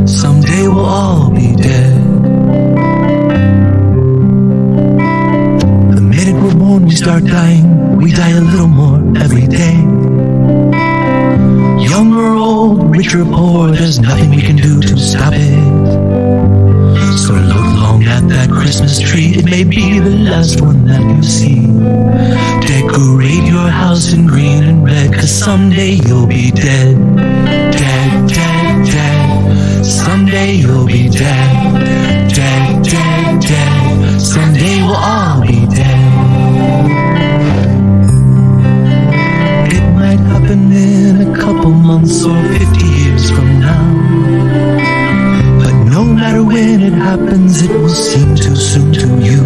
Someday we'll all be dead. The minute we're born, we start dying. We die a little more every day. Young or old, rich or poor, there's nothing we can do to stop it. So look long at that Christmas tree. It may be the last one that you see. Decorate your house in green and red, 'cause someday you'll be dead. Dead, dead, dead. Someday you'll be dead. Dead, dead, dead. Someday we'll all be dead. It might happen in a couple months or 50 years from now. But no matter when it happens, it will seem too soon to you.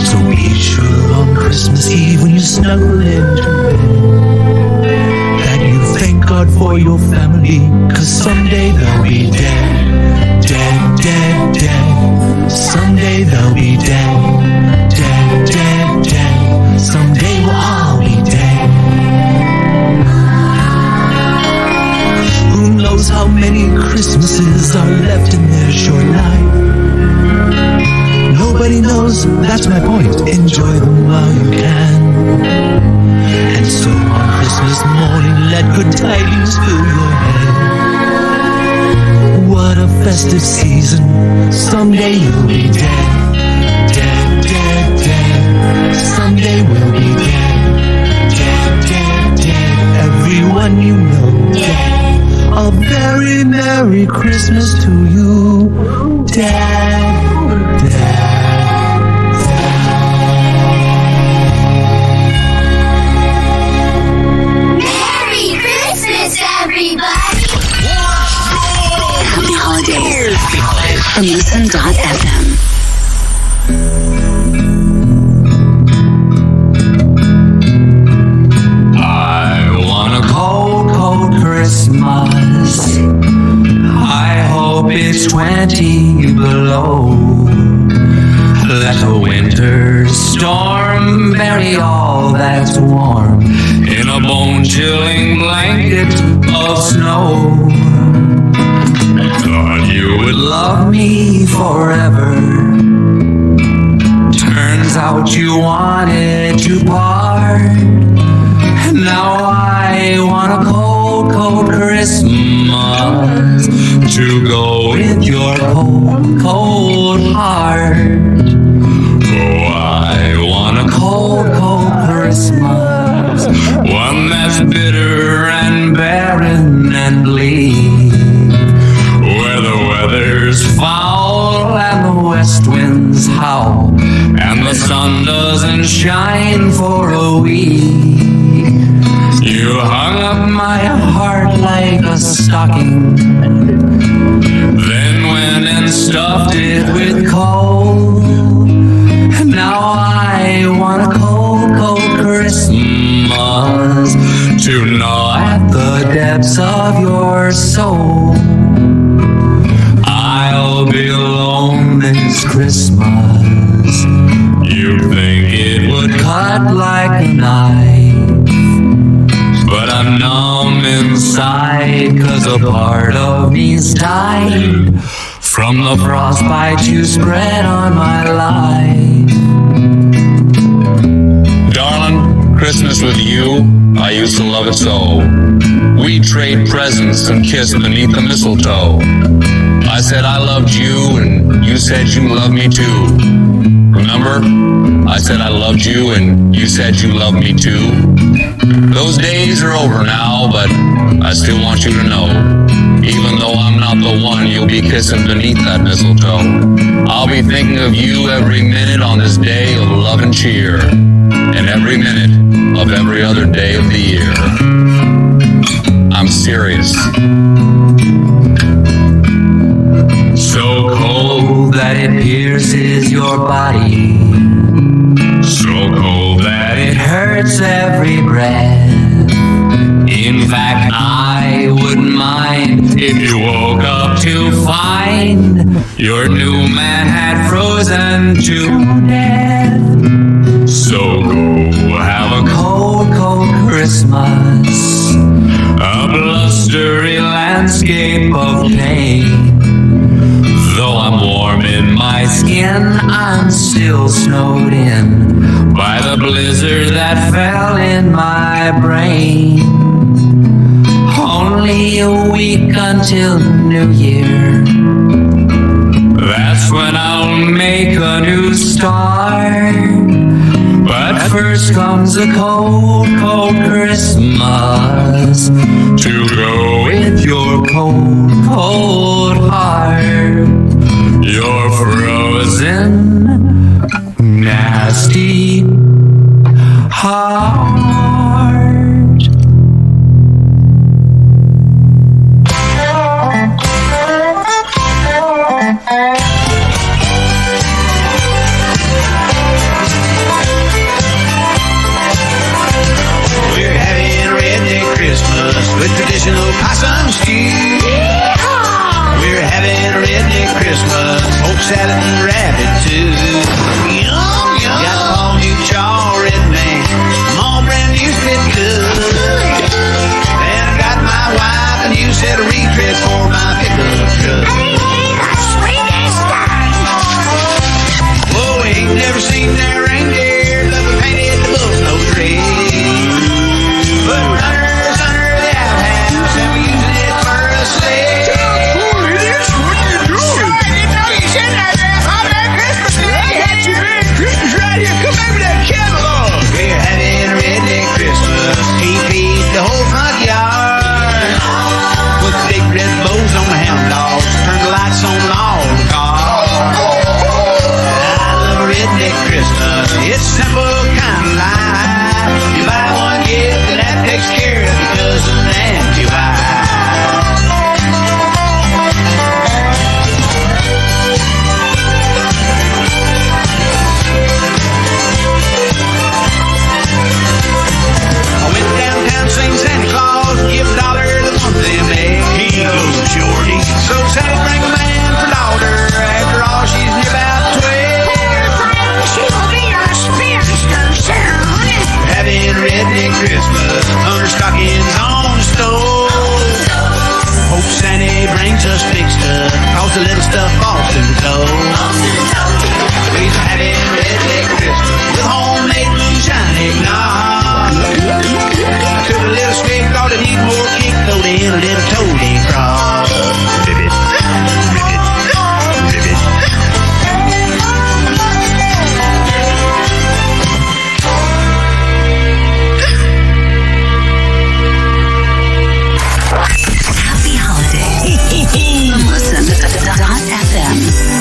So be sure on Christmas Eve when you snuggle into bed that you thank God for your family, 'cause someday they'll be dead. Dead, dead, dead. Someday they'll be dead. Dead, dead, dead. Someday we'll all be dead. Who knows how many Christmases are left in their short life? Nobody knows, that's my point. Enjoy them while you can. And so on Christmas morning, let good tidings fill your head. What a festive season. Someday you'll be dead. Dead, dead, dead. Someday we'll be dead. Dead, dead, dead. Everyone you know dead. A very Merry Christmas to you, Dad, Dad. Merry Christmas, everybody! Happy holidays from listen.fm. Christmas, I hope it's 20 below. Let the winter storm bury all that's warm in a bone-chilling blanket of snow. Thought you would love me forever. Turns out you wanted to part. And now I want a cold, cold Christmas to go with your cold, cold heart. Oh, I want a cold, cold Christmas, one that's bitter and barren and bleak, where the weather's foul and the west winds howl and the sun doesn't shine for a week. You hung up my heart like a stocking, then went and stuffed it with coal. And now I want a cold, cold Christmas to gnaw at the depths of your soul. I'll be alone this Christmas. You think it would cut like a knife, but I'm numb inside, 'cause a part of me's died from the frostbite you spread on my life. Darling, Christmas with you, I used to love it so. We'd trade presents and kiss beneath the mistletoe. I said I loved you and you said you loved me too. Remember? I said I loved you and you said you loved me too. Those days are over now, but I still want you to know, even though I'm not the one you'll be kissing beneath that mistletoe, I'll be thinking of you every minute on this day of love and cheer, and every minute of every other day of the year. I'm serious. So cold that it pierces your body, so cold that it hurts every breath. In fact, I wouldn't mind if you woke up to find your new man had frozen to death. So go have a cold, cold Christmas, a blustery landscape of pain. Though I'm warm in my skin, I'm still snowed in by the blizzard that fell in my brain. Only a week until New Year. That's when I'll make a new start. But first comes a cold, cold Christmas to go with your cold, cold heart. Your frozen, nasty heart. We're having a redneck Christmas with traditional possum stew. We're having a redneck Christmas, poke salad and rabbit too. Yum, yum. Got all new chaw red man, all brand new spit good. Then I got my wife a new set of retreads for my pickup truck. Whoa, ain't never seen that reindeer, but we painted the bull's nose red. Put runners under the outhouse and we're using it for a sled. We're having a redneck Christmas. He feed the whole front yard. Put the big red bows on the hound dogs. Turn the lights on all the cars. I love a redneck Christmas. It's simple kind of life. You buy one gift and that takes care of your cousin and your wife. I went downtown, sing Santa Claus, give a dollar to one of them eggs. Here you go, Shorty. So Santa bring a man for daughter. After all, she's near about 12. Having a redneck Christmas, under stockings on the stove. Hope Santa brings us big stuff, cause the little stuff falls to the toe. We're having a redneck Christmas with homemade moonshine eggnog. Took a little stick, thought it need more kick, throw in a little toady frog. Ribbit, ribbit, ribbit. Happy holidays. Listen to .fm.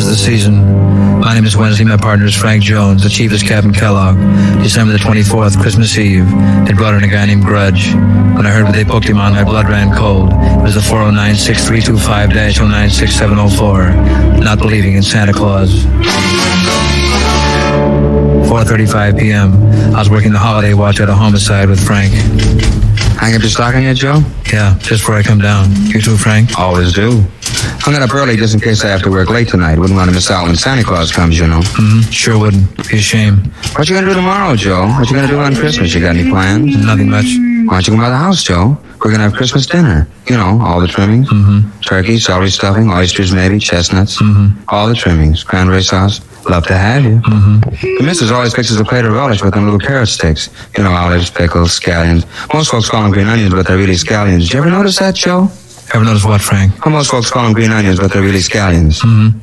the season. My name is Wednesday. My partner is Frank Jones. The chief is Captain Kellogg. December the 24th, Christmas Eve. They brought in a guy named Grudge. When I heard what they booked him on, my blood ran cold. It was the 409-6325-096704. Not believing in Santa Claus. 4:35 p.m. I was working the holiday watch at a homicide with Frank. Hang up your stocking yet, Joe? Yeah, just before I come down. You too, Frank? Always do. Hung it up early just in case I have to work late tonight. Wouldn't want to miss out when Santa Claus comes, you know. Sure wouldn't. Be a shame. What you gonna do tomorrow, Joe? What you gonna do on Christmas? You got any plans? Nothing much. Why don't you come by the house, Joe? We're gonna have Christmas dinner. You know, all the trimmings. Turkey, celery stuffing, oysters maybe, chestnuts. All the trimmings. Cranberry sauce. Love to have you. The missus always fixes a plate of relish with them little carrot sticks. You know, olives, pickles, scallions. Most folks call them green onions, but they're really scallions. Did you ever notice that, Joe? Ever notice what, Frank? Well, most folks call them green onions, but they're really scallions.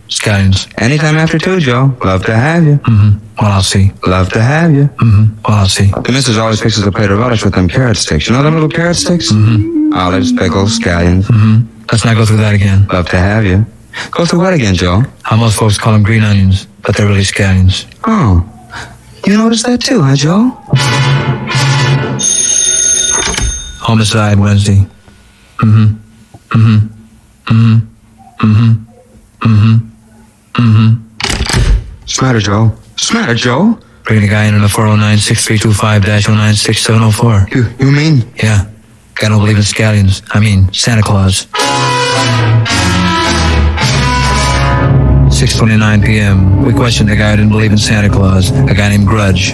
Scallions. Anytime after 2, Joe. Love to have you. Well, I'll see. Love to have you. Well, I'll see. The missus always fixes a plate of relish with them carrot sticks. You know them little carrot sticks? Olives, pickles, scallions. Let's not go through that again. Love to have you. Go through what again, Joe? How most folks call them green onions, but they're really scallions. Oh. You noticed that too, huh, Joe? Homicide Wednesday. Smatter, Joe. Smatter, Joe. Bringing a guy in on the 409-6325-096704. You mean? Yeah. Guy don't believe in scallions. I mean, Santa Claus. 6:29 p.m. We questioned the guy who didn't believe in Santa Claus, a guy named Grudge.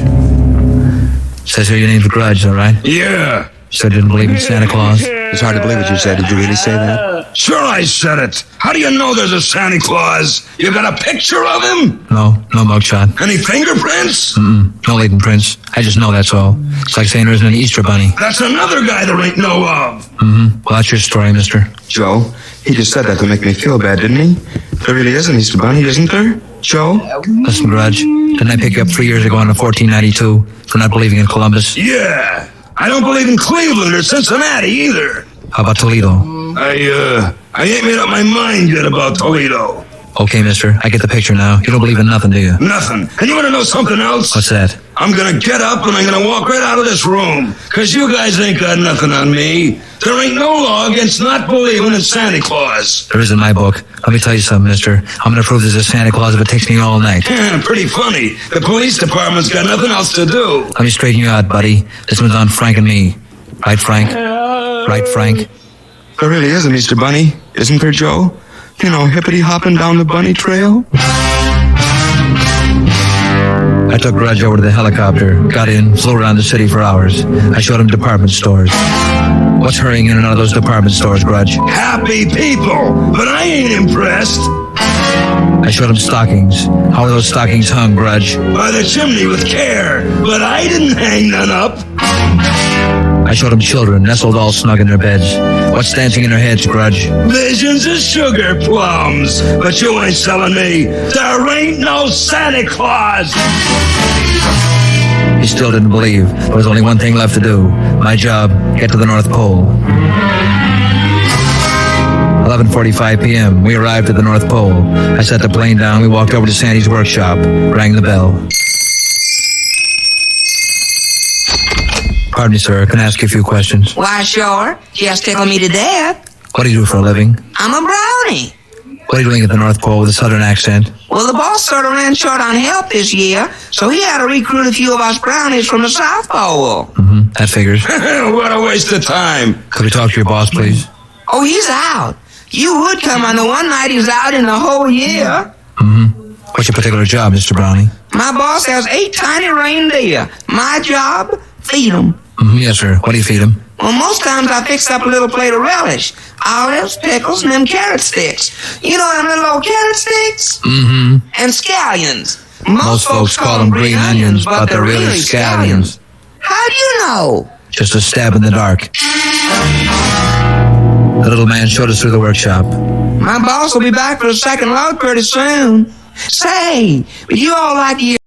Says here your name's Grudge, all right? Yeah. So didn't believe in Santa Claus? It's hard to believe what you said. Did you really say that? Sure, I said it. How do you know there's a Santa Claus? You got a picture of him? No mugshot. Any fingerprints? No latent prints. I just know that's all. It's like saying there isn't an Easter bunny. That's another guy there ain't no of. Well, that's your story, mister. Joe, he just said that to make me feel bad, didn't he? There really is an Easter Bunny, isn't there? Joe? Listen, Grudge, didn't I pick you up 3 years ago on a 1492 for not believing in Columbus? Yeah. I don't believe in Cleveland or Cincinnati either. How about Toledo? I ain't made up my mind yet about Toledo. Okay, mister, I get the picture now. You don't believe in nothing, do you? Nothing. And you want to know something else? What's that? I'm gonna get up and I'm gonna walk right out of this room. Cause you guys ain't got nothing on me. There ain't no law against not believing in Santa Claus. There is in my book. Let me tell you something, mister. I'm gonna prove there's a Santa Claus if it takes me all night. Yeah, pretty funny. The police department's got nothing else to do. Let me straighten you out, buddy. This one's on Frank and me. Right, Frank? Right, Frank? There really is an Easter Bunny, isn't there, Joe? You know, hippity-hopping down the bunny trail. I took Grudge over to the helicopter, got in, flew around the city for hours. I showed him department stores. What's hurrying in and out of those department stores, Grudge? Happy people, but I ain't impressed. I showed him stockings. How are those stockings hung, Grudge? By the chimney with care, but I didn't hang none up. I showed him children nestled all snug in their beds. What's dancing in their heads, Grudge? Visions of sugar plums, but you ain't selling me. There ain't no Santa Claus. He still didn't believe. There was only one thing left to do. My job, get to the North Pole. 11:45 p.m. We arrived at the North Pole. I set the plane down. We walked over to Sandy's workshop. Rang the bell. Pardon me, sir. Can I ask you a few questions? Why, sure. Just tickle me to death. What do you do for a living? I'm a brownie. What are you doing at the North Pole with a southern accent? Well, the boss sort of ran short on help this year, so he had to recruit a few of us brownies from the South Pole. That figures. What a waste of time. Could we talk to your boss, please? Oh, he's out. You would come on the one night he's out in the whole year. What's your particular job, Mr. Brownie? My boss has 8 tiny reindeer. My job, feed them. Yes, sir. What do you feed him? Well, most times I fix up a little plate of relish. Olives, pickles, and them carrot sticks. You know them little old carrot sticks? And scallions. Most folks call them green onions, but they're really scallions. How do you know? Just a stab in the dark. The little man showed us through the workshop. My boss will be back for the second load pretty soon. Say, would you all like to hear